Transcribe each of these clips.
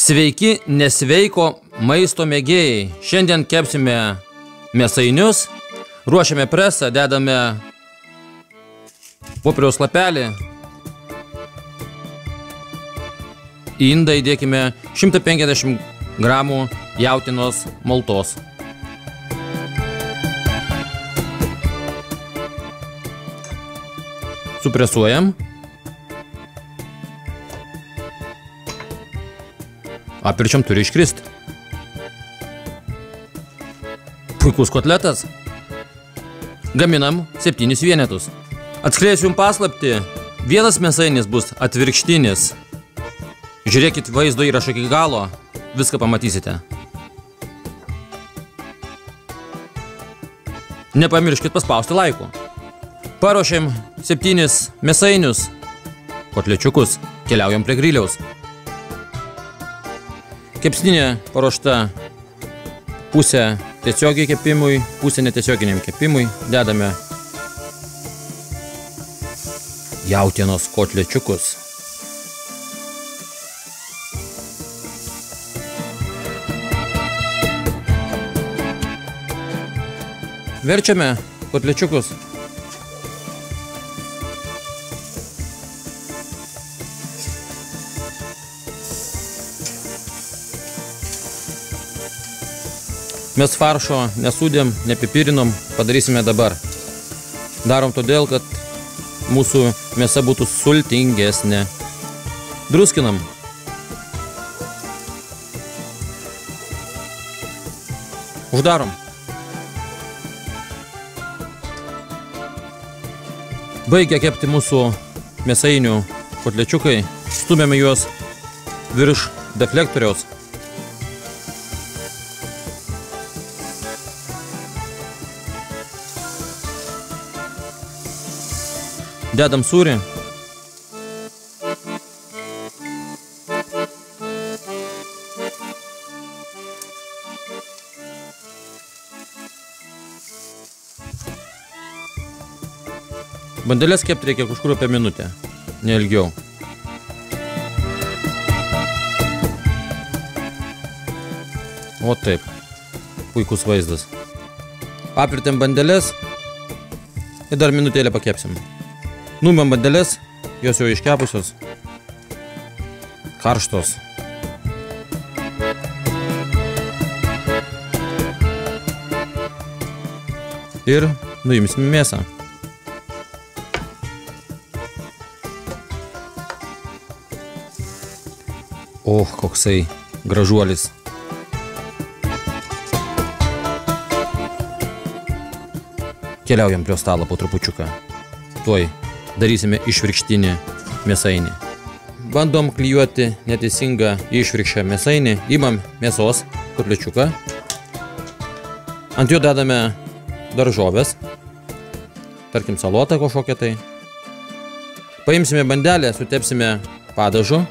Sveiki nesveiko maisto mėgėjai. Šiandien kepsime mėsainius, ruošiame presą, dedame popieriaus lapelį. Į indą įdėkime 150 gramų jautienos maltos. Supresuojam. Apirčiam turi iškristi. Puikus kotletas. Gaminam 7 vienetus. Atskleisiu jums paslaptį. Vienas mėsainis bus atvirkštinis. Žiūrėkit vaizdo įrašą iki galo. Viską pamatysite. Nepamirškit paspausti laikų. Paruošėm 7 mėsainius. Kotlečiukus. Keliaujam prie griliaus. Kepsninė paruošta pusę tiesiogiai kepimui, pusę netiesioginiam kepimui. Dedame jautienos kotlečiukus. Verčiame kotlečiukus. Mes faršo nesūdėm, nepipirinom, padarysime dabar. Darom todėl, kad mūsų mėsa būtų sultingesnė. Druskinam. Uždarom. Baigia kepti mūsų mėsainių kotlečiukai. Stumiame juos virš deflektoriaus. Dedam sūrį. Bandeles kepti reikia kažkur apie minutę, ne ilgiau. O taip, puikus vaizdas. Apvirtėm bandeles ir dar minutėlę pakepsim. Numėm bandeles, jos jau iškepusios, karštos. Ir nuimsim mėsą. Koksai gražuolis. Keliaujam prie stalo po trupučiuką. Tuoj darysime išvirkštinį mėsainį. Bandom klijuoti neteisingą išvirkščią mėsainį. Imam mėsos kotlečiuką. Ant jo dedame daržovės. Tarkim salotą kažkokią tai. Paimsime bandelę, sutepsime padažu.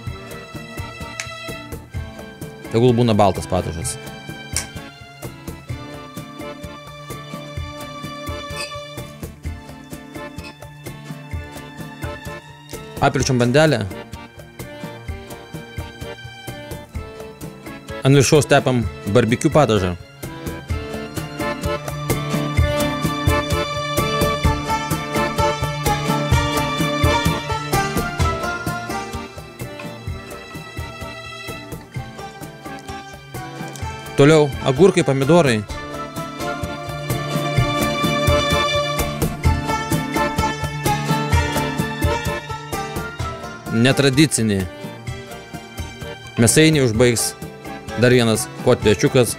Tegul būna baltas padažas. Apirčiam bandelę. Ant viršaus tepam barbekiu padažą. Toliau agurkai, pomidorai. Netradicinį mėsainį užbaigs dar vienas kotlečiukas.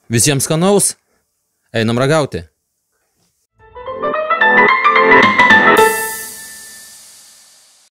Visiems skanaus, einam ragauti.